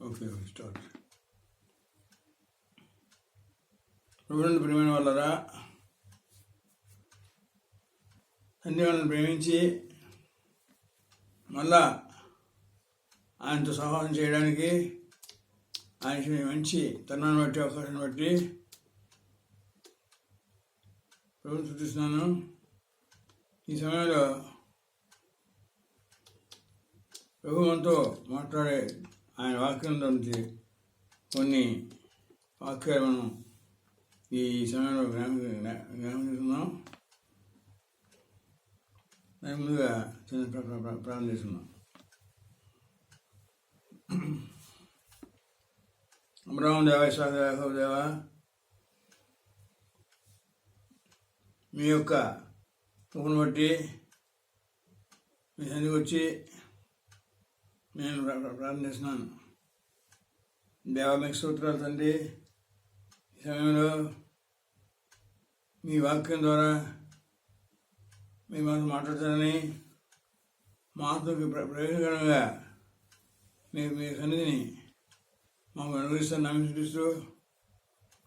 Okay start. ప్రభువునందు ప్రియమైన వాళ్ళరా, తండ్రి వాళ్ళని ప్రేమించి మళ్ళా ఆయనతో సహవాసం చేయడానికి ఆయన మంచి తరుణాన్ని బట్టి అవకాశాన్ని బట్టి ప్రభుత్వం చూపిస్తున్నాను. ఈ సమయంలో ప్రభు మనతో మాట్లాడే ఆయన వాక్యంలో నుంచి కొన్ని వాక్యాలు మనం ఈ సమయంలో జ్ఞాపకం. దాని ముందుగా చిన్న ప్రారంభం చేస్తున్నాం. అబ్రహాం దేవ, ఇస్సాకు దేవ, యాకోబు దేవ, మీ యొక్క కృపను బట్టి మీ సన్నిధికి వచ్చి నేను ప్రార్థిస్తున్నాను. దేవ, మీకు స్తోత్రాలు తండ్రి. ఈ సమయంలో మీ వాక్యం ద్వారా మీ మాతో మాట్లాడతారని మాతో ప్రయోజనకరంగా మీ సన్నిధిని మాకు అనుగ్రహిస్తాను. నమ్మి చూపిస్తూ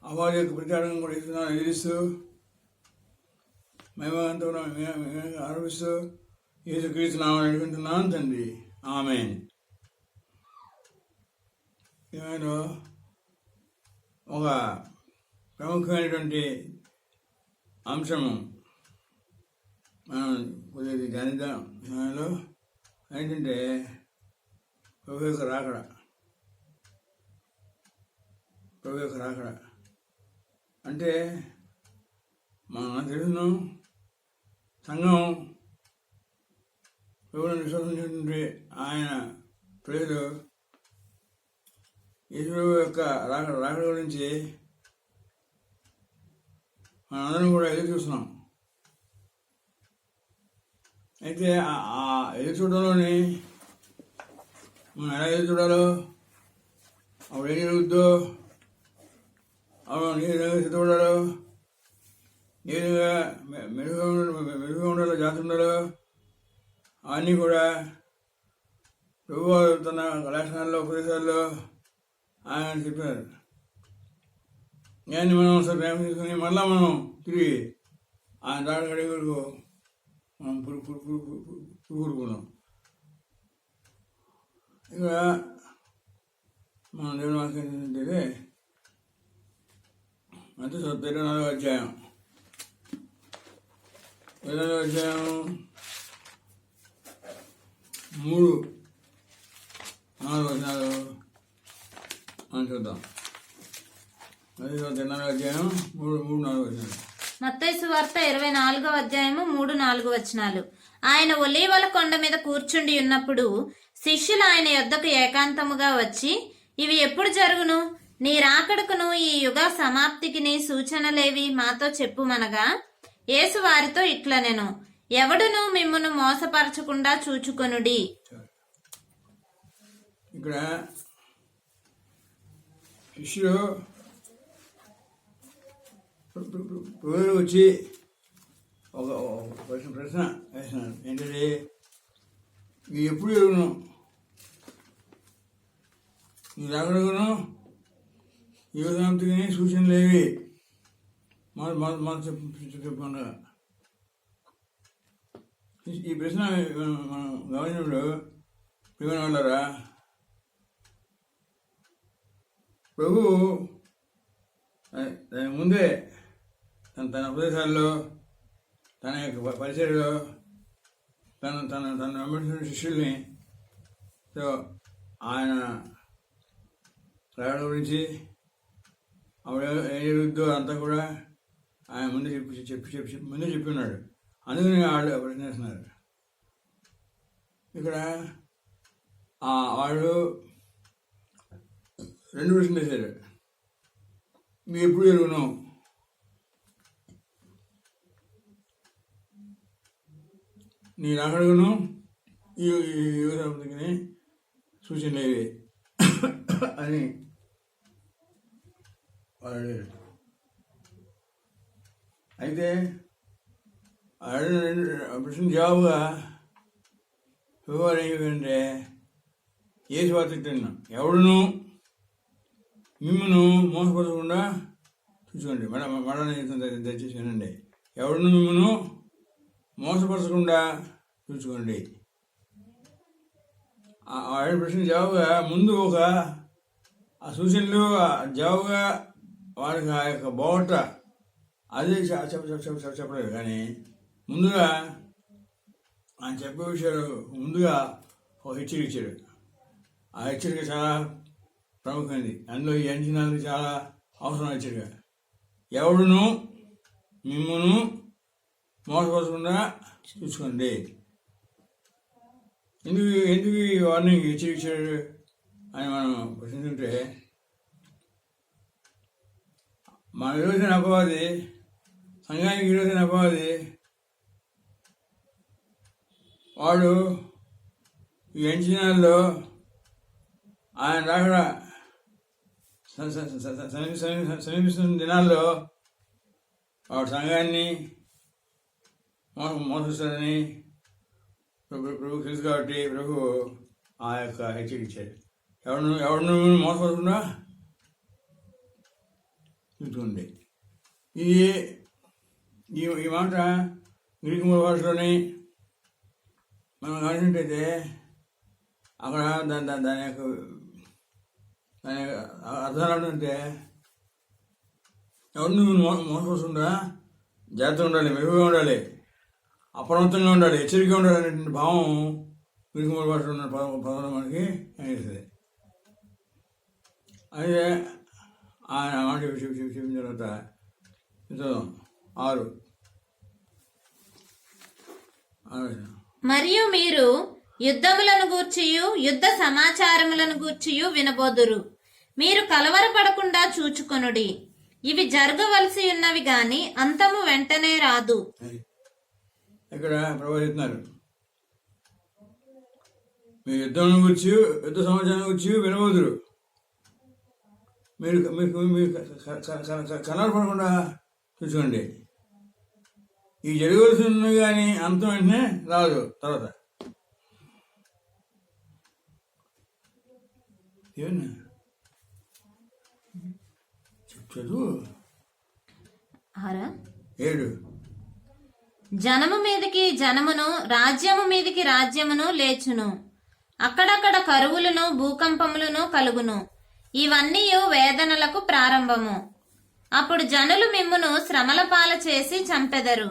అవాజు యొక్క ప్రచారం కూడా ఇస్తున్నాను ఎదిరిస్తూ మేమంతా కూడా ఆరోపిస్తూ యేసుక్రీస్తు నామమున అడుగుతున్నాను తండ్రి, ఆమేన్. ఏమైనా ఒక ప్రముఖమైనటువంటి అంశము మనం కొద్దిగా ధ్యానిద్దాం. సమయంలో ఏంటంటే ప్రభు యొక్క రాకడ. ప్రభు యొక్క రాకడ అంటే మనం తెలుసును, సంఘం ప్రభువును విశ్వసించినటువంటి ఆయన ప్రజలు యేసు యొక్క రాకడ గురించి మనందరం కూడా ఎదురు చూస్తున్నాం. అయితే ఆ ఎదురు చూడడంలోని మనం ఎలా ఎదురు చూడాలో, అప్పుడు ఏం జరుగుద్దో, అప్పుడు ఏ విధంగా సిద్ధపడాలో, ఏ విధంగా మెరుగుగా ఉండాలో, జాగ్రత్త ఉండాలో అవన్నీ కూడా ప్రభు తన కళాశాలలో ఉపదేశాల్లో ఆయన చెప్పారు. దాన్ని మనం ఒకసారి ప్రేమ తీసుకుని మళ్ళా మనం తిరిగి ఆయన దాడి వరకు మనం పురుగుకున్నాం. ఇక మనం దేవుని వాక్యం ఏంటంటే అంటే 24వ అధ్యాయం 3-4 వచనాలు మనం చూద్దాం. 24వ అధ్యాయం 3-4 వచనాలు. మత్తయి సువార్త 24వ అధ్యాయము 3-4 వచనాలు. ఆయన ఒలీవల కొండ మీద కూర్చుండి ఉన్నప్పుడు శిష్యులు ఆయన యొద్దకు ఏకాంతముగా వచ్చి, ఇవి ఎప్పుడు జరుగును? నీ రాకడకును ఈ యుగ సమాప్తికి నీ సూచనలేవి మాతో చెప్పుమనగా, యేసు వారితో ఇట్లనెను, ఎవడును మిమ్మును మోసపరచకుండా చూచుకొనుడి. ఇక్కడ శిష్యులు వచ్చి ఒక ప్రశ్న వేసినారు. ఏంటంటే ఇది ఎప్పుడు ఎరుగును? నీ రాకడకును యుగ సమాప్తికి సూచనలు ఏవి మన చెప్పకుండా. ఈ ప్రశ్న మనం గమనించినప్పుడు ప్రియమైన వాళ్ళరా, ప్రభు దాని ముందే తన ఉపదేశాల్లో, తన యొక్క పరిచర్యలో తన వెంబడించిన శిష్యుల్ని ఆయన రావడం గురించి అప్పుడు ఏం జరుగుద్దో అంతా కూడా ఆయన ముందే ముందే చెప్పి ఉన్నాడు. అందుకని వాళ్ళు ప్రశ్న చేస్తున్నారు. ఇక్కడ వాళ్ళు 2 ప్రశ్నలు వేశారు. మీరు ఎప్పుడు జరుగును? నీ రాకడకును ఈ యుగ సమాప్తికి సూచనలు ఏవి అని వాళ్ళు. అయితే ప్రశ్న జవాబుగా వివరణ ఏమిటంటే యేసు వార్త తిన్నాం, ఎవడును మిమ్మను మోసపరచకుండా చూసుకోండి. దయచేసి వినండి. ఎవడును మిమ్మను మోసపరచకుండా చూసుకోండి. ఆ ప్రశ్న జవాబుగా ముందు ఆ సూచనలు జవాబుగా వాడికి ఆ యొక్క బోట అదే చెప్పలేదు. కానీ ముందుగా ఆయన చెప్పే విషయాలు ముందుగా ఒక హెచ్చరిక ఇచ్చాడు. ఆ హెచ్చరిక చాలా ప్రముఖమైనది. అందులో ఈ అంచనాలు చాలా అవసరం. హెచ్చరిక ఎవడును మిమ్మను మోసపరచకుండా చూసుకోండి. ఎందుకు ఈ వార్నింగ్ హెచ్చరించాడు అని మనం ప్రశ్నిస్తుంటే, మన విరోధన అపవాది, సంఘానికి విరోధన అపవాది, వాడు ఈ అంచనాల్లో ఆయన రాకడ సమీపిస్తున్న దినాల్లో వాడు సంఘాన్ని మోసస్తాడని ప్రభు తెలుసు. కాబట్టి ప్రభు ఆ యొక్క హెచ్చరించాడు. ఎవరిను మోసపడకుండా చూసుకోండి. ఈ మాట గ్రీకు మూల భాషలోని మనం గమనించినట్టయితే అక్కడ దాని యొక్క అర్థాలు ఏంటంటే, ఎవరిని మోసపడకుండా జాగ్రత్తగా ఉండాలి, మెరుగుగా ఉండాలి, అప్రమత్తంగా ఉండాలి, హెచ్చరికగా ఉండాలి అనేటువంటి భావం గ్రీకు మూల భాషలో ఉన్న పదంలో మనకి అనిపిస్తుంది. అయితే ఆయన మాట చెప్పిన తర్వాత 6 మరియు మీరు యుద్ధములను గూర్చియు యుద్ధ సమాచారములను గూర్చియు వినబోదురు. మీరు కలవరపడకుండా చూచుకొనుడి. ఇవి జరగవలసి ఉన్నవి గాని అంతము వెంటనే రాదు. ఇక్కడ ప్రవహిస్తున్నారు. మీరు యుద్ధం గురించి యుద్ధ సమాచారం గురించి వినబోదురు. మీరు కలవరపడకుండా చూసుకోండి. ఇవి జరగవలసి ఉన్నవి కానీ అంతం వెంటనే రాదు. తర్వాత ఏమన్నా చెప్తారు. 7 జనము మీదకి జనమును, రాజ్యము మీదకి రాజ్యమును లేచును. అక్కడక్కడ కరువులను, భూకంపములను కలుగును. ఇవన్నీ వేదనలకు ప్రారంభము. అప్పుడు జనులు మిమ్మును శ్రమల పాల చేసి చంపెదరు.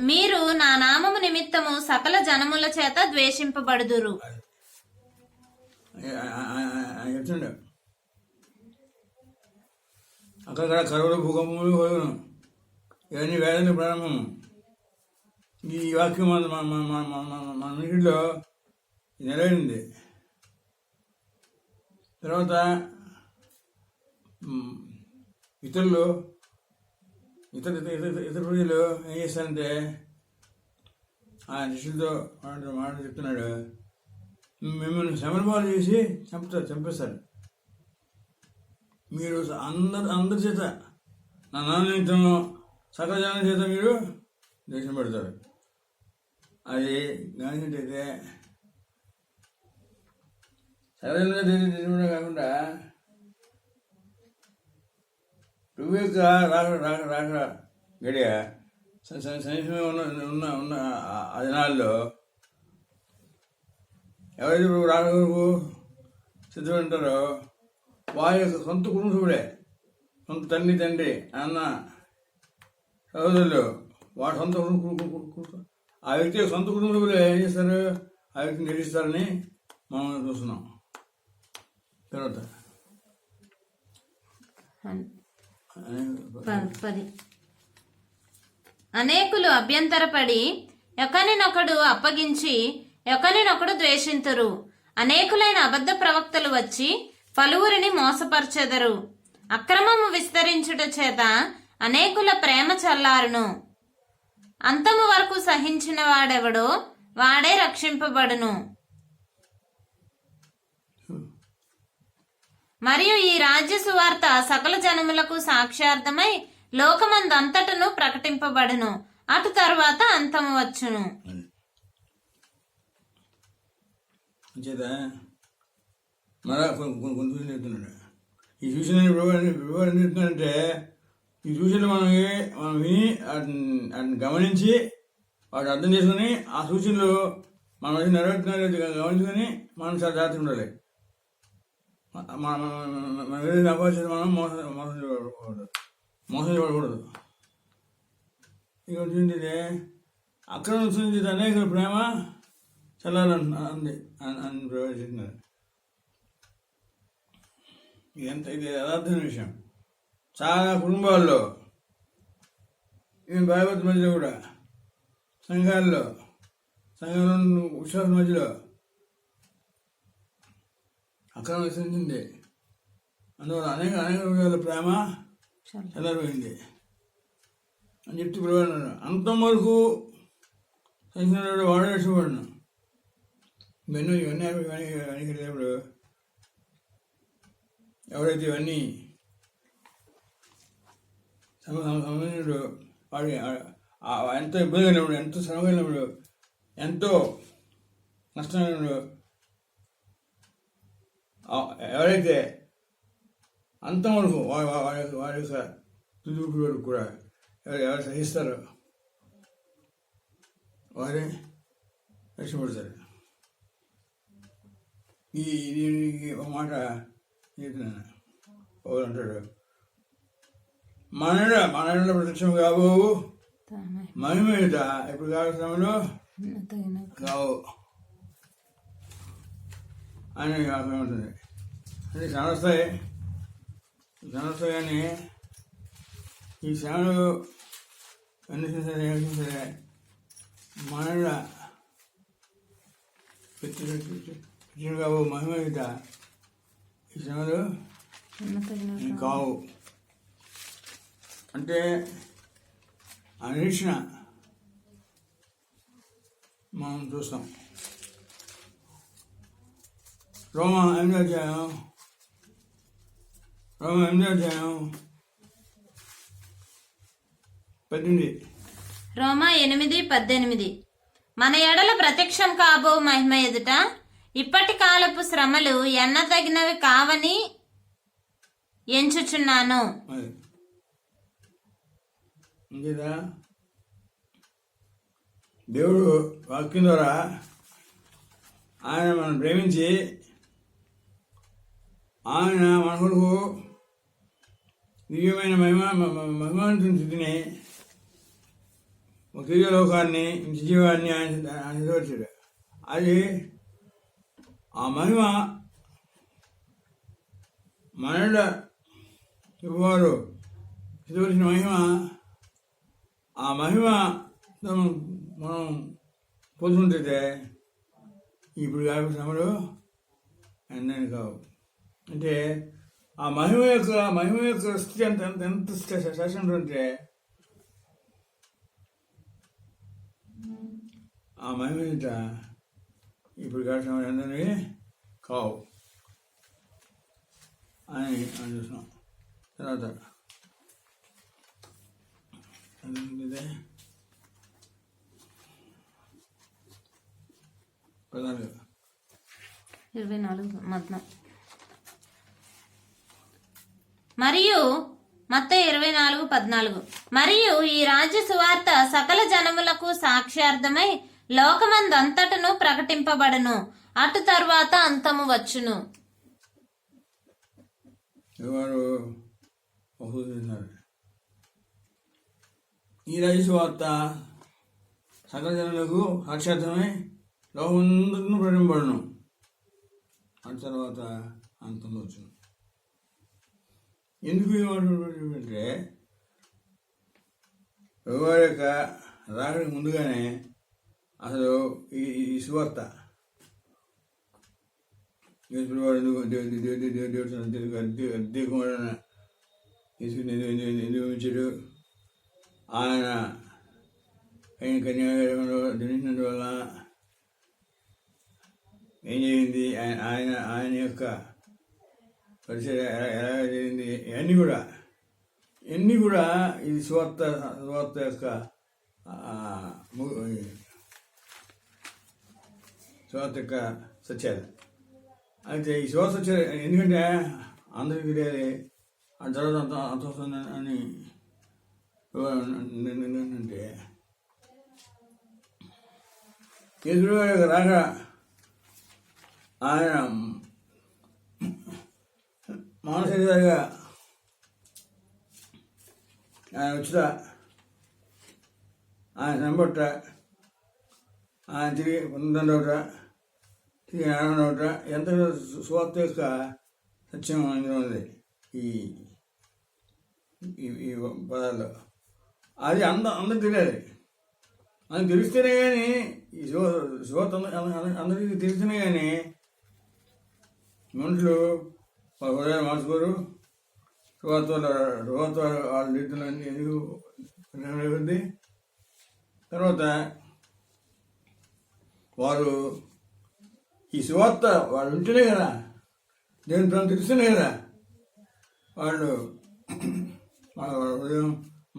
మీరు నా నామము నిమిత్తము సకల జనముల చేత ద్వేషింపబడుదురు. చెప్తుండే అక్కడ కరువులు, భూకంపములు కలుగును. ఇవన్నీ వేదన ప్రారంభము. ఈ వాక్యం మన ఇంటిలో నెరవేరింది. తర్వాత ఇతర ప్రజలు ఏం చేస్తారంటే ఆ శిష్యులతో మాట చెప్తున్నాడు, మిమ్మల్ని శ్రమలపాలు చేసి చంపేస్తారు. మీరు అందరి చేత నా నాణ్యతను సకల జనం చేత మీరు దేశం పెడతారు. అది గమనించినట్టయితే సకల జనం దేశం పెట్టడం కాకుండా ప్రభు యొక్క రాక గడియ సమీపంగా ఉన్న ఆ దినాల్లో ఎవరైతే ప్రభు రాక వరకు సిద్ధపడి వారి యొక్క సొంత కుటుంబ సభ్యుడే, సొంత తండ్రి అన్న సహోదరులు, వాడి సొంత ఆ వ్యక్తి సొంత కుటుంబ సభ్యులు ఏం చేస్తారు? ఆ వ్యక్తిని నిరీక్షిస్తారని మనం చూస్తున్నాం. తర్వాత 10 అనేకులు అభ్యంతరపడి ఒకరినొకడు అప్పగించి ఒకరినొకడు ద్వేషింతురు. అనేకులైన అబద్ధ ప్రవక్తలు వచ్చి పలువురిని మోసపరచెదరు. అక్రమము విస్తరించుట చేత అనేకుల ప్రేమ చల్లారును. అంతము వరకు సహించిన వాడెవడో వాడే రక్షింపబడును. మరియు ఈ రాజ్య సువార్త సకల జనములకు సాక్ష్యార్థమై లోకమందంతటను ప్రకటింపబడును. అటు తరువాత అంతము వచ్చును. మరా కొన్ని చెప్తున్నాడు. ఈ సూచన ఇప్పుడు ఏం చెప్తున్నారంటే ఈ సూచనలు మనం విని వాటిని గమనించి వాటిని అర్థం చేసుకుని ఆ సూచనలు మనం నెరవేరుతున్నారు గమనించుకొని మనం చాలా జాగ్రత్తగా ఉండాలి. మనం ఏదైనా అపరిస్థితి మనం మోసం చేయకూడదు. ఇక వచ్చింది అక్రమం నుంచి అనేక ప్రేమ చల్లాలంది అని ప్రవేశిస్తున్నారు. ఇది యథార్థమైన విషయం. చాలా కుటుంబాల్లో ఈ భాగవత మధ్యలో కూడా సంఘంలో విశ్వాస మధ్యలో అక్రమం విసరించింది. అందువల్ల అనేక విధాల ప్రేమ చల్లారిపోయింది అని చెప్తూ పిలవన్నారు. అంతం వరకు సంచినప్పుడు వాడేసుకోబడిన ఇవన్నీ వెళ్ళేప్పుడు ఎవరైతే ఇవన్నీ సంబంధించినప్పుడు వాడి ఎంతో ఇబ్బంది కలిగినప్పుడు, ఎంతో శ్రమ కలిగినప్పుడు, ఎంతో నష్టం కలిగినప్పుడు ఎవరైతే అంతం వరకు వారి యొక్క తుది వరకు కూడా ఎవరు సహిస్తారో వారే రక్షపడతారు. ఈ ఒక మాట చెప్తున్నాను. పౌలు అంటాడు, మన ప్రత్యక్షం కాబోవు మహిమేత ఇప్పుడు కాలక్రమంలో కావు అని అర్థం ఉంటుంది. అంటే శ్రమస్తాయి కానీ ఈ శ్రమలు అన్ని సరే మన ప్రత్యక్షం కాబోవు మహిమేత ఈ శ్రమలు కావు. అంటే ఆ నిరీక్షణ మనం చూస్తాం. రోమా 8వ అధ్యాయం 18. రోమా 8:18. మన ఎడల ప్రత్యక్షం కాబో మహిమ ఎదుట ఇప్పటి కాలపు శ్రమలు ఎన్నదగినవి కావని ఎంచుచున్నాను. ఇంకేదా దేవుడు వాక్యం ద్వారా ఆయన మనం ప్రేమించి ఆయన మన కొరకు దివ్యమైన మహిమాంతుని స్థితిని ఒక లోకాన్ని జీవాన్ని ఆయన సిద్ధపరిచాడు. అది ఆ మహిమ మన వారు సిద్ధపరిచిన మహిమ, ఆ మహిమ మనం పొందుతుంటే ఇప్పుడు కాదు శ్రమలు ఎన్నైనా కావు. అంటే ఆ మహిమ యొక్క స్థితి ఎంత శాసనం ఉంటే ఆ మహిమ ఇప్పుడు కాదు శ్రమలు ఎందరినీ కావు అని చూస్తున్నాం. తర్వాత ప్రధానంగా 24 మరియు మత్తయి 24:14. మరియు ఈ రాజ్య సువార్త సకల జనములకు సాక్ష్యార్థమై లోకమందంతటను ప్రకటింపబడును, అటు తర్వాత అంతము వచ్చును. ఎవరు ఈ రాజ్య సువార్త సకల జనులకు సాక్షార్థమై లోకమంతటను ప్రకటింపబడును, అటు తర్వాత అంతం వచ్చును. ఎందుకు ఏమంటే ఎవరి యొక్క రాకడికి ముందుగానే అసలు ఈ సువార్త దేవుడు తీసుకుని నిర్మించాడు. ఆయన కన్యాగరంలో జనించినందువల్ల ఏం చేయింది, ఆయన యొక్క పరిచయం ఎలా జరిగింది, ఇవన్నీ కూడా ఇది సువార్త యొక్క సువార్త యొక్క సత్యాలు. అయితే ఈ సువార్త సత్యాలు ఎందుకంటే అందరికీ తెలియాలి ఆ తర్వాత అంత వస్తుంది అని అంటే కేసుడు రాక ఆయన మానసికంగా ఆయన వచ్చుట ఆయన చంపట ఆయన తిరిగి పొందట తిరిగి ఆడట ఎంత సువార్త యొక్క సత్యం అందులో ఉంది ఈ ఈ పదాల్లో. అది అందరికి తెలియాలి. అది తెలిస్తేనే కానీ ఈ సువార్త అందరికీ తెలిస్తేనే కానీ మనుషులు వాళ్ళ హృదయాలు మార్చుకోరు. సువార్త వాళ్ళ రీతులన్నీ ఎందుకు తర్వాత వారు ఈ సువార్త వాళ్ళు ఉంటేనే కదా దేవుని ప్రేమ తెలుస్తేనే కదా వాళ్ళు వాళ్ళ హృదయం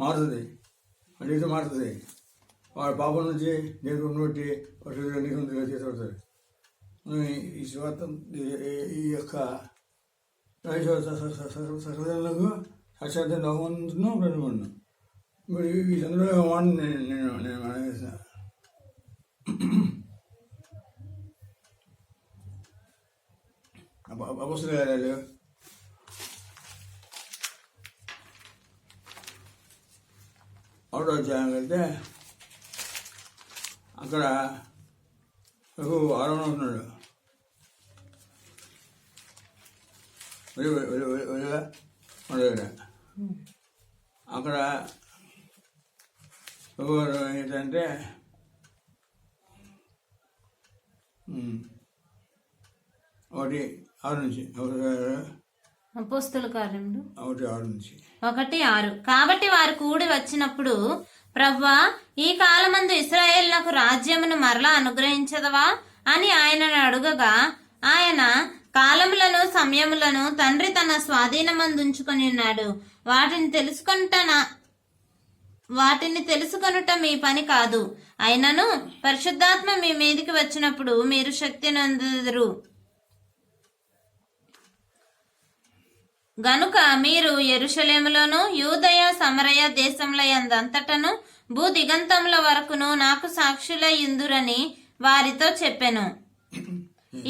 మారుతుంది, అడిగితే మారుతుంది. వాళ్ళ పాపం నుంచి దేవుని బట్టి పరిశుద్ధులు నీతిగా చేసబడతారు. ఈ సువార్త ఈ యొక్క సహజలకు సాక్షాత్ అవమంతును ప్రతిమను. ఇప్పుడు ఈ సందర్భంగా మాట నేను మనవేస్తాను. అపొస్తలుల కార్యాలు 6వ అధ్యాయం వెళ్తే అక్కడ ఆరోహణ ఉన్నాడు. అక్కడ ఏంటంటే ఒకటి 6 నుంచి అపోస్తల కార్యములు 1:6 నుంచి 1:6. కాబట్టి వారు కూడి వచ్చినప్పుడు, ప్రభువా, ఈ కాలమందు ఇశ్రాయేలునకు రాజ్యమును మరలా అనుగ్రహించదవా అని ఆయనను అడుగగా, ఆయన కాలములను సమయములను తండ్రి తన స్వాధీనమందుంచుకొని ఉన్నాడు. వాటిని తెలుసుకొనుట మీ పని కాదు. అయినను పరిశుద్ధాత్మ మీ మీదికి వచ్చినప్పుడు మీరు శక్తి నొందుదురు. గనుక మీరు యెరూషలేములోను యూదయ సమరయ దేశముల యందంతటను భూ దిగంతముల వరకును నాకు సాక్షులయ్యుందురని వారితో చెప్పెను.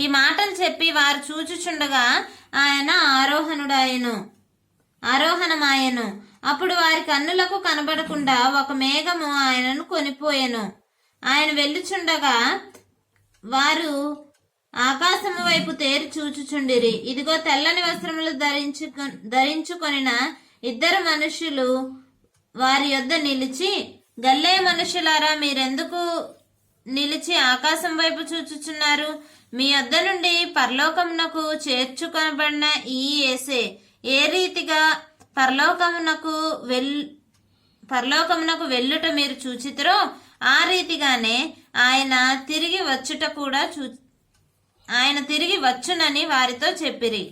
ఈ మాటలు చెప్పి వారు చూచుచుండగా ఆయన ఆరోహణమాయెను. అప్పుడు వారి కన్నులకు కనబడకుండా ఒక మేఘము ఆయనను కొనిపోయెను. ఆయన వెళ్ళుచుండగా వారు ఆకాశము వైపు తేరి చూచుచుండిరి. ఇదిగో తెల్లని వస్త్రములు ధరించుకొనిన 2 మనుషులు వారి యొద్ద నిలిచి, గల్లే మనుషులారా, మీరెందుకు నిలిచి ఆకాశం వైపు చూచుచున్నారు? మీ యొద్ద నుండి పరలోకమునకు చేర్చుకొనబడిన ఈ యేసే ఏ రీతిగా పరలోకమునకు వెళ్ళుట మీరు చూచితిరో ఆ రీతిగానే ఆయన తిరిగి వచ్చునని వారితో చెప్పిరి.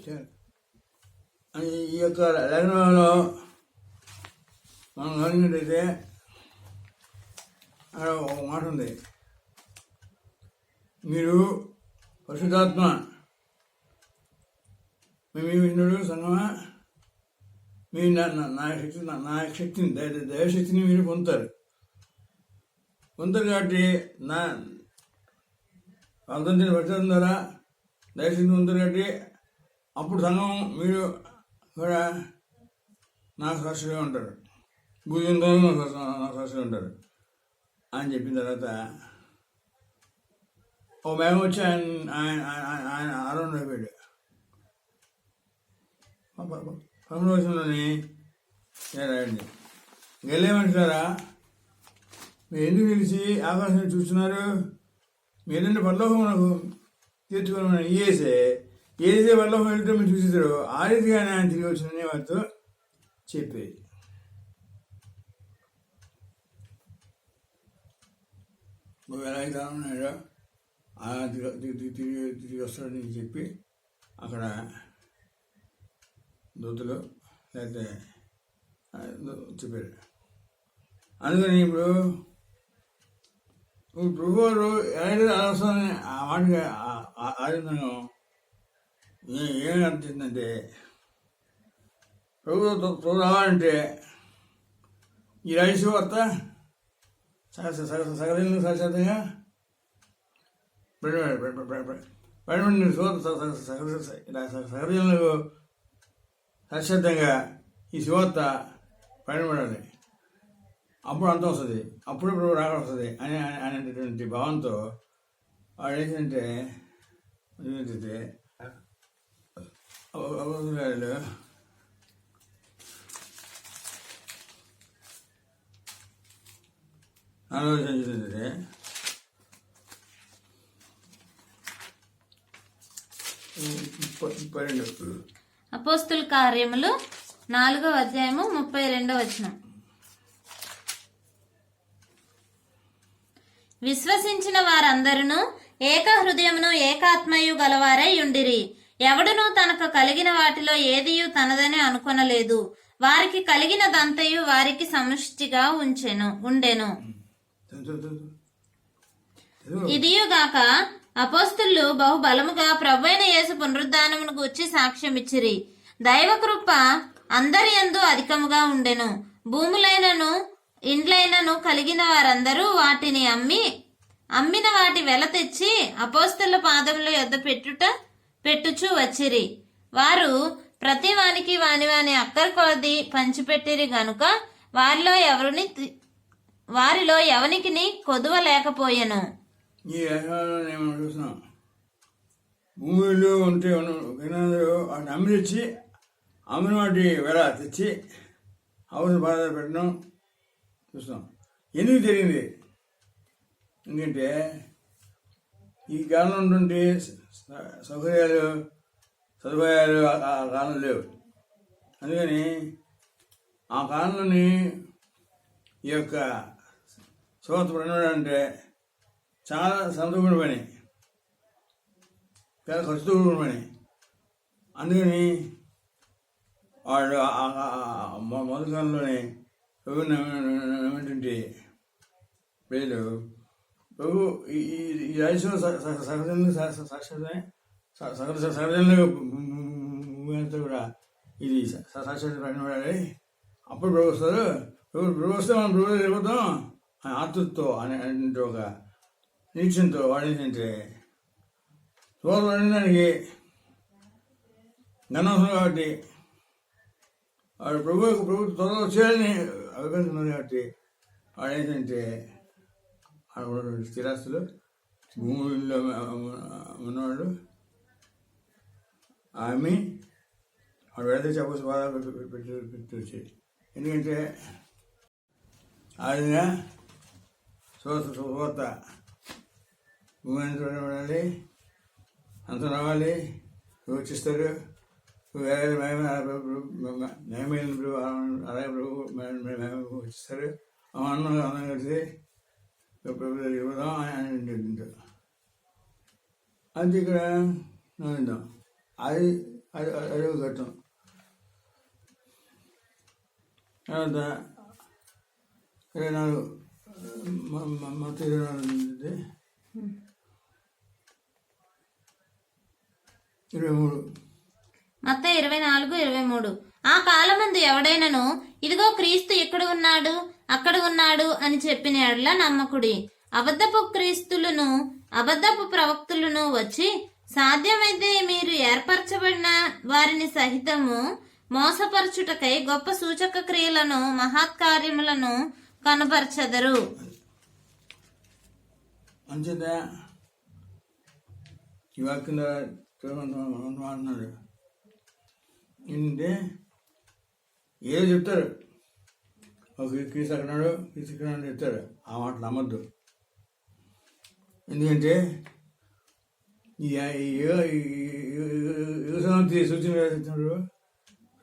ఈ యొక్క లగ్నంలో మనం గమనించినట్టయితే అక్కడ ఒక మాట ఉంది, మీరు పరిశుద్ధాత్మ మేము సంగమా మీరు నా శక్తిని దైవశక్తిని మీరు పొందుతారు కాబట్టి నా అర్థం పరిశుద్ధం ద్వారా దైవశక్తిని పొందుతారు కాబట్టి అప్పుడు సంఘం మీరు కూడా నాకు సాక్షిగా ఉంటారు, భూజంతో నాకు సాక్షిగా ఉంటారు అని చెప్పిన తర్వాత ఓ మేఘం వచ్చి ఆయన ఆరోహణ అయిపోయాడు. పరమలోకంలోని రాయండి, గెల్లే మనుషులారా, మీరు ఎందుకు నిలిచి ఆకాశాన్ని చూస్తున్నారు? మీరంటే పరలోకమునకు తీర్చుకోమని ఏదైతే పరలోకం వెళ్తే మీరు చూసిస్తారో ఆ రీతిగానే ఆయన తిరిగి వచ్చిందని వారితో చెప్పేది. ఎలా అయితే ఉన్నాడో తిరిగి వస్తాడని చెప్పి అక్కడ దూతలు లేకపోతే చెప్పారు. అందుకని ఇప్పుడు ప్రభువారు ఎలాంటి ఆలోచన ఆ మాటగా ఆనందంగా ఏమని అనిపిస్తుందంటే ప్రభుత్వం రావాలంటే ఈ రైసు వత్త సగదిల్లు శాశ్వతంగా పడిన సగదిల్లు శాశ్వతంగా ఈ శివత్త పడినపడాలి. అప్పుడు అంతం వస్తుంది, అప్పుడు రాక వస్తుంది అనేటటువంటి భావంతో వాడు ఏంటంటే అవసరాలు ఆలోచించిందంటే అపోస్తుల కార్యములు 4వ అధ్యాయము 32వ వచనం. విశ్వసించిన వారందరూ ఏక హృదయమును ఏకాత్మయు గలవారై ఉండిరి. ఎవడునూ తనకు కలిగిన వాటిలో ఏదియు తనదని అనుకొనలేదు. వారికి కలిగినదంతయు వారికి సమిష్టిగా ఉండెను. ఇదియుగాక అపోస్తులు బహుబలముగా ప్రభువైన యేసు పునరుద్ధానమును గూర్చి సాక్ష్యం ఇచ్చిరి. దైవ కృప అందరి యందు అధికముగా ఉండెను. భూములైనను ఇండ్లైనను కలిగిన వారందరూ వాటిని అమ్మిన వాటి వెల తెచ్చి అపోస్తుల పాదముల యొద్ద పెట్టుచూ వచ్చిరి. వారు ప్రతి వానికి వాని అక్కర కొలది పంచిపెట్టిరి గనుక వారిలో ఎవనికి కొదువ లేకపోయెను. ఈ వ్యవహారంలో నేను చూస్తున్నాం. భూమిలో ఉంటే వాటిని అమ్మి తెచ్చి అమ్మిన వాటి వెల తెచ్చి హౌస్ బాధ పెట్టడం చూస్తున్నాం. ఎందుకు జరిగింది? ఎందుకంటే ఈ కాలంలో ఉంటుంటే సదుపాయాలు ఆ కాలంలో లేవు. అందుకని ఆ కాలంలోని ఈ యొక్క శోభత పడినాడంటే చాలా సంతోషమైన పని, చాలా ఖర్చుతో కూడిన పని. అందుకని వాళ్ళు మొదటి కాలంలోనే ప్రభు నమ్మినటువంటి ప్రజలు ప్రభు ఈ రాజ్యంలో సహజంగా కూడా ఇది శాశ్వత పడినపడాలి. అప్పుడు ప్రభు వస్తారు. ప్రభు వస్తే మనం ప్రభు వెళ్ళిపోతాం అని ఆతృతతో అనే ఒక నిరీక్షణతో వాడు ఏంటంటే సోదరు పడడానికి గణవసరం కాబట్టి వాడు ప్రభు త్వరగా వచ్చేయాలని అభిప్రాయం కాబట్టి వాడు ఏంటంటే స్థిరాస్తులు భూముల్లో ఉన్నవాళ్ళు ఆమె వాడు వెళితే చెప్పేసి బాధ పెట్టి వచ్చేది. ఎందుకంటే ఆ విధంగా శుభవార్త భూమి అంత పడాలి, అంత రావాలి, వచ్చిస్తారు. న్యాయమైన అలాగే ప్రభు వచ్చిస్తారు. అన్నం కలిసి ఇవ్వదాం అని అది ఇక్కడ నవ్విద్దాం. అది అది అదే ఘట్టం. తర్వాత 24 మొత్తం 24 23 మత్తయి 24:23. ఆ కాలమందు ఎవడైనను ఇదిగో క్రీస్తు ఇక్కడ ఉన్నాడు అక్కడ ఉన్నాడు అని చెప్పిన ఎడల నమ్మకుడి. అబద్ధపు క్రీస్తులను అబద్ధపు ప్రవక్తులను వచ్చి సాధ్యమైతే మీరు ఏర్పరచబడిన వారిని సహితము మోసపరచుటకై గొప్ప సూచక క్రియలను మహత్కార్యములను కనపరచెదరు. అంచేత ఈ వాక్యం అంటున్నాడు ఏంటంటే ఏదో చెప్తారు, ఒక క్రీస్తు అక్కడాడు క్రీస్తు ఇక్కడ చెప్తారు. ఆ మాట నమ్మద్దు. ఎందుకంటే ఈ యుగ సమాప్తి సూచనలు చెప్తున్నారు.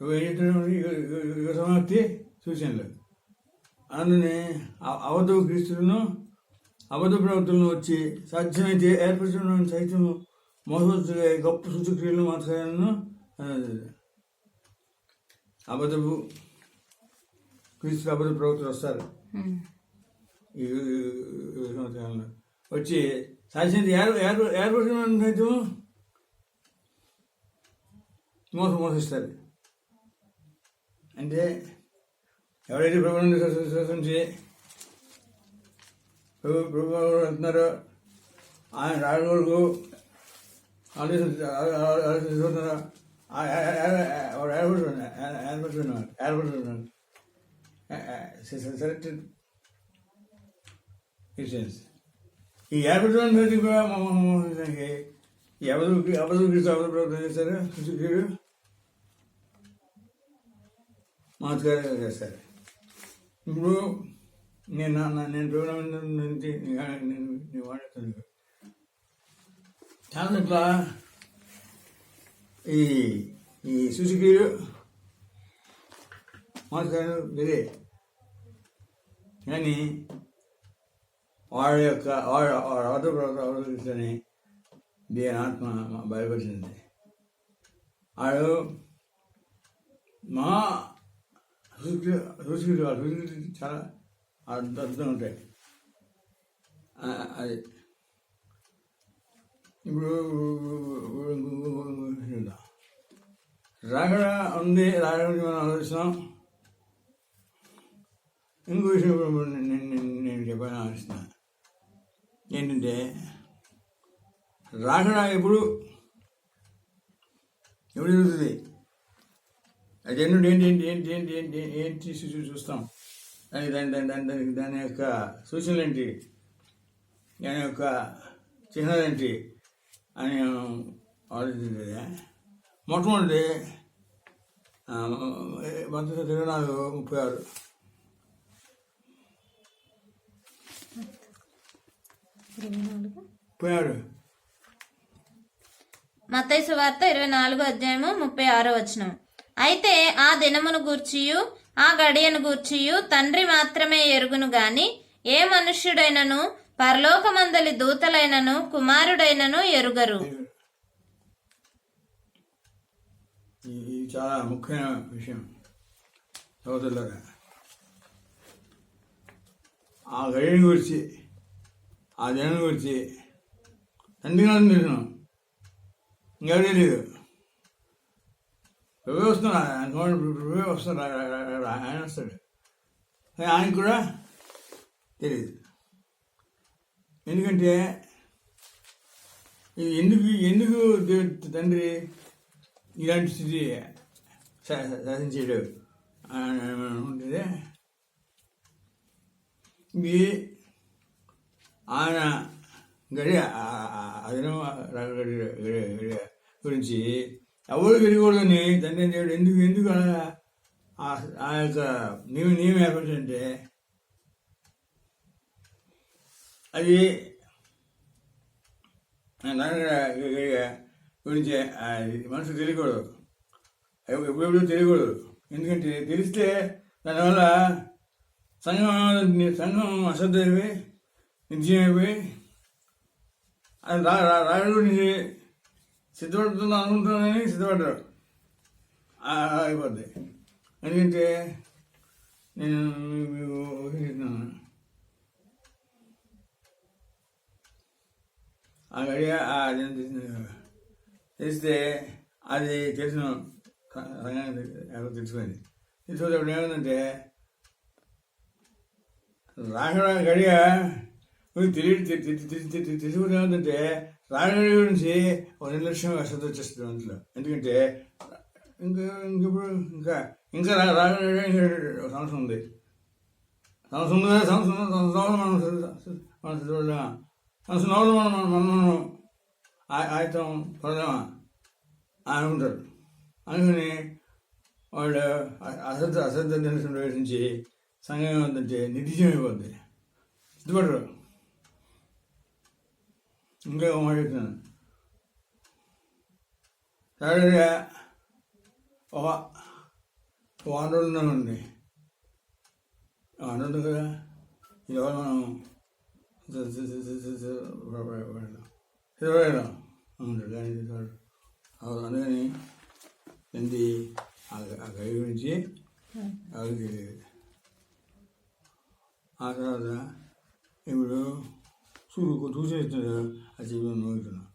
ఏం చెప్తున్నాడు? యుగ సమాప్తి సూచనలు. అందుకని అబద్ధ క్రీస్తులను అబద్ధ ప్రవక్తలను వచ్చి సాధ్యమైతే ఏర్పరచడం సైతం మోసపరుచుగా గొప్ప సూచక్రియలను మాత్రాలను అబద్ధపు క్రీస్తు అబద్ధ ప్రవక్తలు వస్తారు. ఈ సంవత్సరాల్లో వచ్చి సాధ్యమైతే ఏర్పరచడం సైతం మోసిస్తారు. అంటే ఎవరైతే ప్రభుత్వం విశ్వసించి ప్రభు వెళ్తున్నారో ఆయన రాజు వరకు ఆలోచిస్తున్నారో ఏర్పడుతున్నారు సెలెక్టెడ్ క్రిస్టియన్స్. ఈ ఏర్పడుతున్న కూడా ఎవరు ప్రవర్తన చేస్తారు, సుశీలుడు మాతగారు చేస్తారు. ఇప్పుడు నేను ప్రోగ్రామ్ నుంచి నేను వాడుతాను చాలా ఇట్లా ఈ సుశీలుడు మాతగారు వేరే, కానీ వాడి అవతని దేని ఆత్మ బయలుపరిచింది. వాడు మా రుచులు చాలా అద్భుతంగా ఉంటాయి. అది ఇప్పుడు రాగడ ఉంది, రాగడ గురించి మనం ఆలోచిస్తున్నాం. ఇంకో విషయం నేను చెప్పాలని ఆలోచిస్తున్నాను. ఏంటంటే రాగడ ఎప్పుడు జరుగుతుంది, అది ఎన్నుడు ఏంటి ఏంటి ఏంటి ఏంటి ఏంటి ఏంటి చూస్తాం. దాని యొక్క సూచనలు ఏంటి, దాని యొక్క చిహ్నాలు ఏంటి అని ఆలోచించే మొట్టమొదటి 1936 మత్తయి సువార్త 24:36. అయితే ఆ దినమును గూర్చియు ఆ గడియను గూర్చియు తండ్రి మాత్రమే ఎరుగును గాని ఏ మనుష్యుడైనను పరలోకమందలి దూతలైనను కుమారుడైనను ఎరుగరు. ఇది చాలా ముఖ్యమైన విషయం సోదరులారా. ఆ గడియను గురించి ఆ దినం గురించి తండ్రి నాకు తెలిసిన ఇంకెవరు తెలియదు. ప్రభు వస్తున్నాడు, ప్రభు వస్తాడు, ఆయన వస్తాడు, ఆయనకు కూడా తెలియదు. ఎందుకంటే ఎందుకు తండ్రి ఇలాంటి స్థితి సాధించాడు ఉంటుంది. ఇది ఆయన గడియ అదనం గడియ గురించి ఎవరు తెలియకూడదని తండ్రి దేవుడు ఎందుకు ఆ యొక్క నియమం ఏర్పడిందంటే అది గురించి మనసు తెలియకూడదు, ఎప్పుడెప్పుడు తెలియకూడదు. ఎందుకంటే తెలిస్తే దానివల్ల సంఘం అశ్రద్ధమైపోయి నిర్జీవమైపోయి అది రాయుడు గురించి సిద్ధపడుతుందా అనుకుంటున్నానని సిద్ధపడ్డాడు అయిపోద్ది. ఎందుకంటే నేను మీకు చెప్తున్నాను, ఆ గడియ తెలిస్తే అది తెలిసిన సంఘానికి తెలుసుకుంది. తెలుసుకోవడం ఏమైందంటే రాగడ గడియ తెలుసుకుంటే ఏమిటంటే రాగడ గురించి 1 లక్షం అశ్రద్ధ వచ్చేస్తుంది అందులో. ఎందుకంటే ఇంకెప్పుడు ఇంకా రాగడ సంవత్సరం ఉంది, సంవత్సరం మనం చదవలేమా, సంవత్సరంలో మనం ఆయుతం పొందలేమా అనుకుంటారు. అనుకుని వాళ్ళు అశ్రద్ధ నిరసన ప్రవేశించి సంఘం ఏమంటే నిర్దిశం అయిపోద్ది, సిద్ధపడరు. ఇంకా మాట చెప్తున్నాను, సడన్గా ఒక 1 రోజులు ఉన్నామండి, 1 రోజులు కదా ఇది ఎవరు మనం సిద్ధపడడం ఉంటాడు. కానీ అందుకని ఏంటి ఆ గడి గురించి ఎవరికి తెలియదు. ఆ తర్వాత ఇప్పుడు చూసేస్తున్నాడు, అది చెప్పి నోగుతున్నాం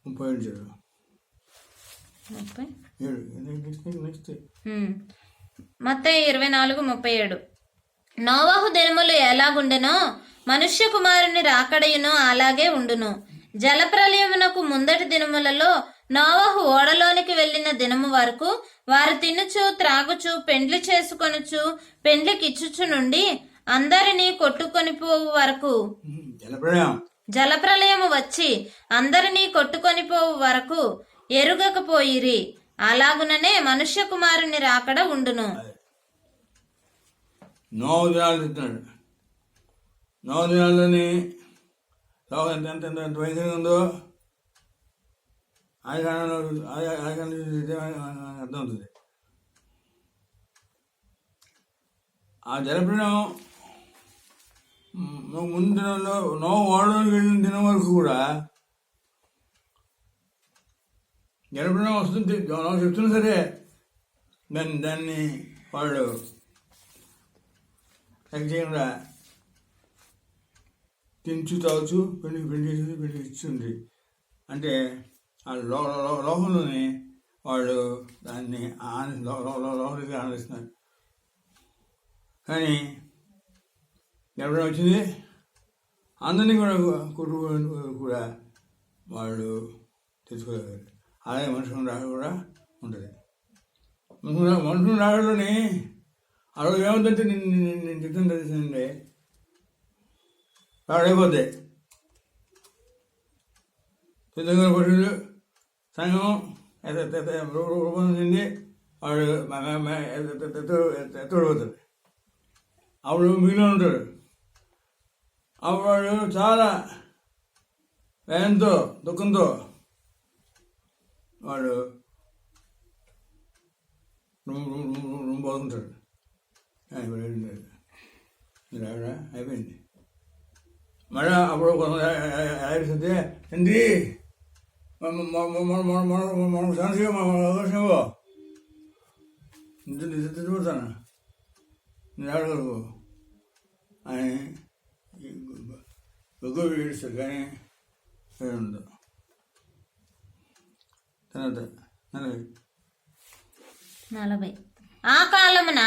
37 నెక్స్ట్ మత్తయి 24:37. నోవహు దినములు ఎలాగుండెనో మనుష్య కుమారుని రాకడయును అలాగే ఉండును. జలప్రలయమునకు ముందటి దినములలో నోవహు ఓడలోనికి వెళ్ళిన దినము వరకు వారు తినుచు త్రాగుచు పెండ్లి చేసుకొనుచు పెండ్లికిచ్చుచు నుండి అందరినీ కొట్టుకొని పోవు వరకు జలప్రలయం జలప్రలయము వచ్చి అందరినీ కొట్టుకొని పోవు వరకు ఎరుగకపోయిరి. అలాగుననే మనుష్య కుమారుని రాకడ ఉండును. నోవు దినాలు చెప్తున్నాడు. నోవు దినాల్లోని లోకం ఎంత ఎంత ఎంత ఎంత భయంకరంగా ఉందో ఆదికాండంలో అర్థం అవుతుంది. ఆ జలప్రలయం ముందు దినంలో నోవు ఓడలోకి వెళ్ళిన దినం వరకు కూడా జలప్రలయం వస్తుంది. నోవు చెప్తున్నా సరే దాన్ని వాళ్ళు చేయకుండా తించు తాగుచు పెళ్లి చేసి పెళ్లి ఇచ్చింది. అంటే ఆ లోకంలోనే వాళ్ళు దాన్ని లోపలికి ఆనందిస్తున్నారు. కానీ ఎప్పుడైనా వచ్చింది అందరినీ కూడా వాళ్ళు తెచ్చుకోలేరు. అలాగే మనుషులు రాక కూడా ఉంటుంది. మనుషులు రాకలోని ఆ రోజు ఏముందంటే నేను చెప్తాను తెలిసిందండి, రాడైపోతాయి. సిద్ధంగా పట్టుడు సంఘం రూపొందింది, వాడు ఎత్తడిపోతాడు. అప్పుడు మిగిలిన ఉంటాడు. అప్పుడు వాడు చాలా భయంతో దుఃఖంతో వాడు పోతుంటాడు. అయిపోయింది. మళ్ళీ అప్పుడు కొంత తండ్రి మనం సమస్య అవకాశమో నిద్రపోతాను నేను ఆడగలవు అని గొగ్గ ఏడుస్తాడు. కానీ ఉండదు. తర్వాత 40. ఆ కాలమున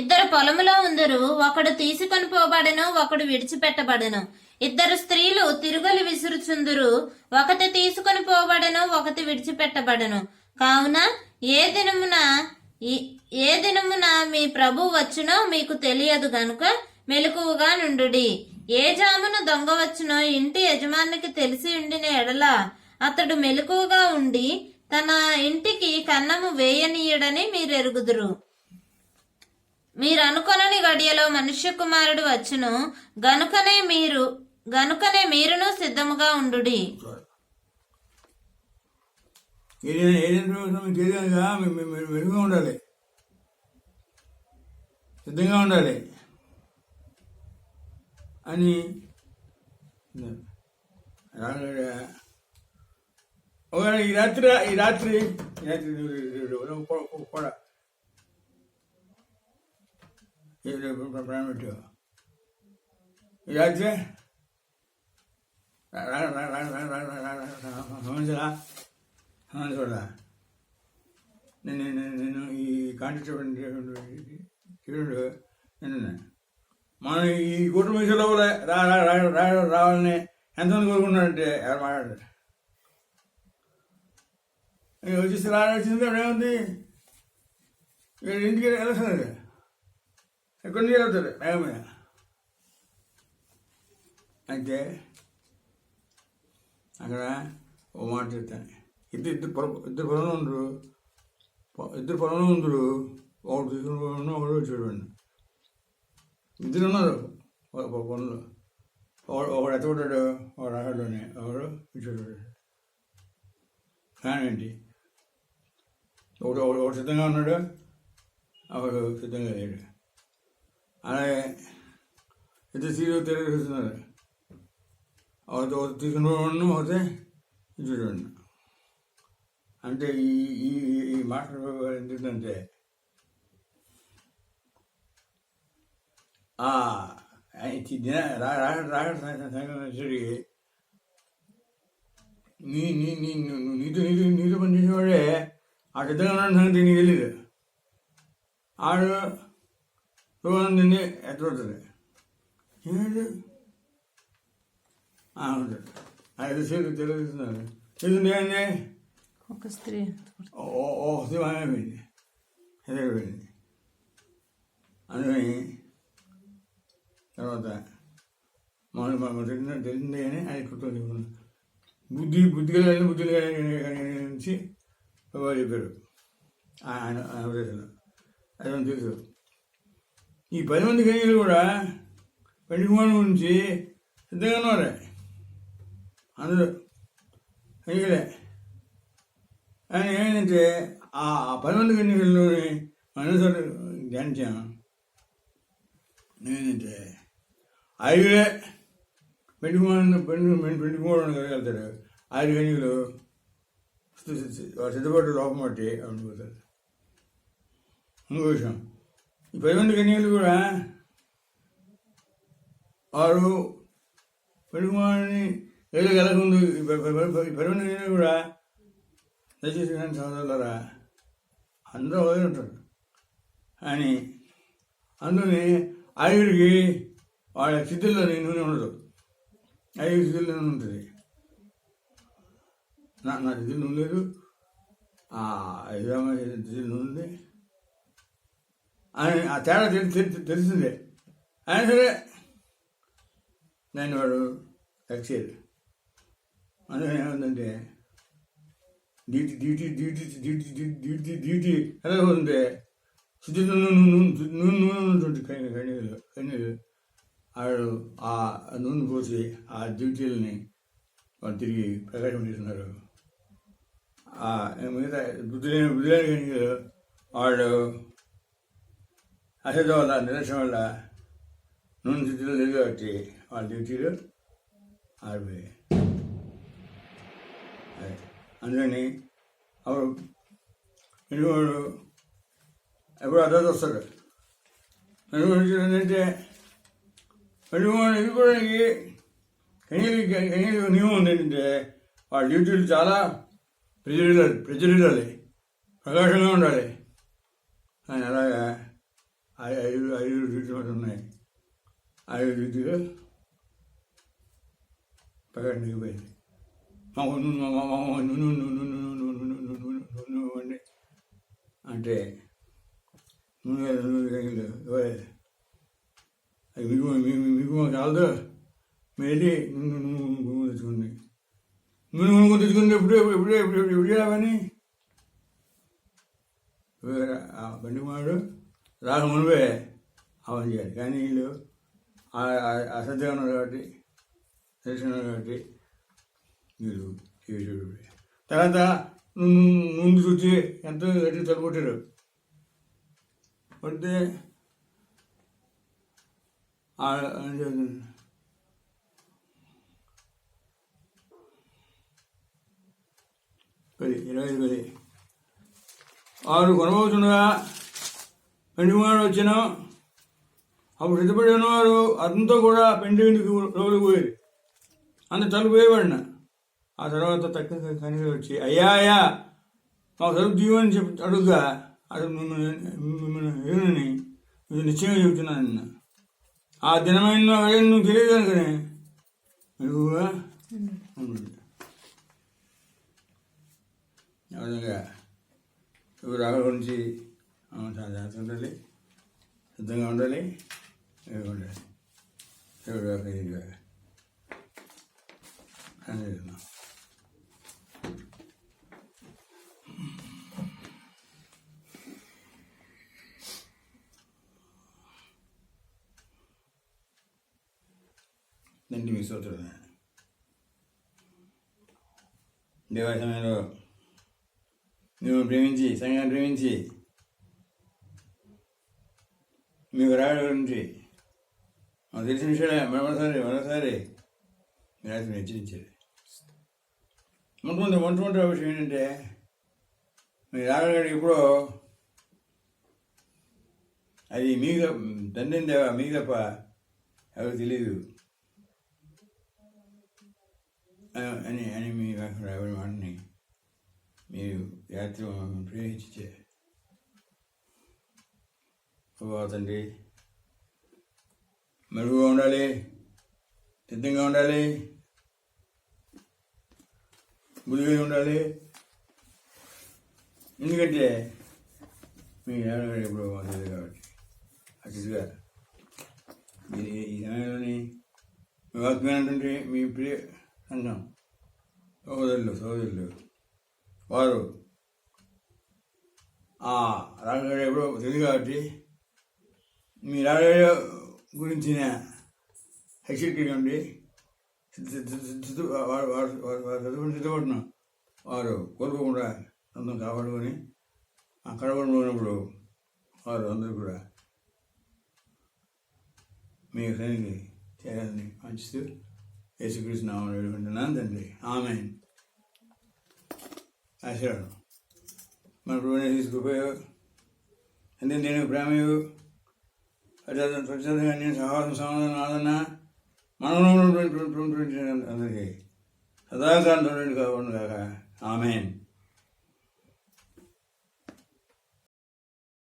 ఇద్దరు పొలములో ఉందరు, ఒకడు తీసుకొని పోబడెను, ఒకడు విడిచిపెట్టబడెను. ఇద్దరు స్త్రీలు తిరుగలి విసురుచుందురు, ఒకటి తీసుకొని పోబడెను, ఒకటి విడిచిపెట్టబడెను. కావున ఏ దినమున మీ ప్రభు వచ్చునో మీకు తెలియదు గనుక మెలకువగా నుండుడి. ఏ జామున దొంగ వచ్చునో ఇంటి యజమానికి తెలిసి ఉండిన ఎడల అతడు మెలకువగా ఉండి తన ఇంటికి కన్నము వేయనీయుడని మీరెరుగుదురు. మీరనుకొనని గడియలో మనుష్య కుమారుడు వచ్చును, గనుకనే మీరును సిద్ధముగా ఉండుడి. మెరుగుగా ఉండాలి, సిద్ధంగా ఉండాలి అని ఈ రాత్రి కూడా ప్రాణం పెట్టావు. ఈ రాత్రి చూడ నేను ఈ కాంట్రాక్ట్ చూడు, మనం ఈ కుటుంబ విషయంలో రావాలని ఎంతమంది కోరుకున్నాడంటే ఎవరు మాట్లాడారు. వచ్చేసి వచ్చింది కదా, ఏముంది ఇంటికి వెళ్ళొస్తుంది, ఎక్కడి నుంచి వెళ్తారు మేఘం మీద. అయితే అక్కడ ఓ మాట చెప్తాను. ఇద్దరు పొలంలో ఉందరు, ఒకటి తీసుకుని ఒకడు వచ్చాడు. ఇద్దరు ఉన్నారు పొలంలో, ఒకడు ఎత్తబడ్డాడు, ఒకడు రాకట్లోనే, ఒకడు ఇచ్చాడు. కానీ ఏంటి, ఒకడు సిద్ధంగా ఉన్నాడు, ఒకడు సిద్ధంగా లేడు. అలాగే ఇద్దరు సీరియల్ తెలియజేస్తున్నారు. ఒకటి తీసుకుని ఒకటి ఇచ్చేవాడిని. అంటే ఈ మాటలు ఎందుకంటే రాకడికి నీతో పనిచేసేవాడే ఆ సిద్ధంగా ఉన్న సంగతి నీకు తెలియదు. ఆడు సుగంధిని ఎత్తుతుంది ఏంటి ఉంటాడు. అది తెలుస్తున్నారు ఇది ఏంటి ఒక స్త్రీ ఓ శివమైపోయింది ఎదిరిపోయింది. అందుకని తర్వాత మనం తెలిసిందే అని ఆయన కృతం బుద్ధి కలిగిన బుద్ధులు నుంచి చెప్పారు ఆయన ఉద్దేశంలో. అది మనకు తెలుసు. ఈ 10 మంది కన్యలు కూడా పెళ్లి కుమారుని గురించి సిద్ధంగా ఉన్నారే. అందరూ కన్యలే. కానీ ఏంటంటే ఆ 10 మంది కన్యకల్లోని మనసారి ధ్యానించాను. ఏంటంటే 5 పెళ్లి కుమారుని కలిగలుగుతారు. 5 కన్యలు సిద్ధపడ్డ లోపం బట్టి ఉండిపోతారు. ఇంకో విషయం, ఈ 10 మంది కన్యలు కూడా వారు పెళ్లి కుమారుని వెళ్ళగలకుంది. 10 మంది కన్యలు కూడా దయచేసి సహోదరులారా అందరూ వదిలి ఉంటారు. కానీ అందులోని 5కి వాళ్ళ స్థితుల్లోని నూనె ఉండదు. 5 స్థితుల్లో నూనె ఉంటుంది. నా స్థితిలో నూనె లేదు, 5 స్థితిలో నూనె ఉంది అని ఆ తేడా తెలిసిందే. అయినా సరే దాన్ని వాడు ఎక్సేది. అందుకని ఏముందంటే డ్యూటీ ఎలా పోతుంటే స్థితిలో నూనె ఉంటుంది. కన్నీళ్ళు ఆడు ఆ నూనె పోసి ఆ డ్యూటీలని వాళ్ళు తిరిగి ప్రకాశం చేస్తున్నారు. మిగతా బుద్ధులైన కన్నీళ్ళు వాళ్ళు అశ్రద్ధ వల్ల నిర్లక్ష్యం వల్ల నూనె స్థితిలో లేదు కాబట్టి వాళ్ళ డ్యూటీలు ఆడిపోయాయి. అందుకని అప్పుడు పెళ్ళివాడు ఎప్పుడు అర్థం వస్తాడు. పెళ్ళివాడు ఏంటంటే పెళ్ళివాడు ఎదుర్కోవడానికి కనీసం నియమం ఉంది. ఏంటంటే వాళ్ళ డ్యూటీలు చాలా ప్రజలు ప్రకాశంగా ఉండాలి. కానీ అలాగా 5 డ్యూటీలు ఉన్నాయి. 5 డ్యూటీలు ప్రకాశం దిగిపోయింది. అంటే మీకు చాలదు మేడి తెచ్చుకుంది. నువ్వు తెచ్చుకుంది ఎప్పుడు రావని బండి మాడు రాక మునిపే అవన్నీ చేయాలి. కానీ వీళ్ళు అశ్రద్ధగా ఉన్నారు కాబట్టి తెలుసుకున్నారు కాబట్టి మీరు తర్వాత ముందు చూసి ఎంతో గట్టి తలుపుకొట్టారు. కొడితే పది 25 వారు కొనబోతుండగా పెండి కుమారుడు వచ్చిన అప్పుడు సిద్ధపడి ఉన్నవారు అతనితో కూడా పెండి లోపలికి పోయేది. అంత తలుపు వేయబడిన ఆ తర్వాత తక్కువ కనిగా వచ్చి అయ్యా మాకు తలుపు దీవని చెప్పి అడుగుగా అసలు మిమ్మల్ని ఏమని ఇది నిశ్చయంగా చెబుతున్నాను. నిన్న ఆ దినమైన వెళ్ళని నువ్వు తెలియదు కనుకనే నువ్వుగా ఆ విధంగా ఇప్పుడు రాగల గురించి చాలా జాగ్రత్తగా ఉండాలి, సిద్ధంగా ఉండాలి, ఉండాలి. అని నండి మీ స్తోత్రం. దేవా సమయంలో మేము ప్రేమించి సంఘాన్ని ప్రేమించి మీకు రాయడం గురించి మాకు తెలిసిన విషయాలే మరోసారి మీరు రాసి హెచ్చరించారు. మొట్టమొదటి విషయం ఏంటంటే మీరు రాగలిగాడు ఎప్పుడో అది మీకు తండ్రిని దేవా మీకు తప్ప ఎవరికి తెలియదు అని మీ రాబడి మాటని మీరు రాత్రి ప్రేమించారు. తండ్రి మెరుగుగా ఉండాలి, సిద్ధంగా ఉండాలి, బుద్ధిగా ఉండాలి. ఎందుకంటే మీ నాన్నగారు ఎప్పుడో లేదు కాబట్టి అతిథిగా మీరు ఈ సమయంలోని మీ వాక్యం ఏంటంటే మీ ప్రియ సంఘం సహోదరులు వారు రాజగారు ఎప్పుడో తెలియదు కాబట్టి మీ రాజగారు గురించిన హెచ్చరికలు ఉండి సిద్ధపడుతున్నాం. వారు కోరుకోకుండా సొంతం కాపాడుకొని ఆ కడపడినప్పుడు వారు అందరూ కూడా మీ సన్నిధికి చేయాలని ఆశిస్తూ యేసుక్రీస్తు నామములో వేడుకుంటున్నాను తండ్రి. ఆమేన్. ఆశీర్వాదం. మన ప్రభువుని తీసుకుపోయో అంతే నేను ప్రేమయు స్వచ్ఛందంగా నేను సహవాసం సమాధానం ఆదరణ మనలో అందరికీ సదాకాలం కాకుండా కాక ఆమేన్.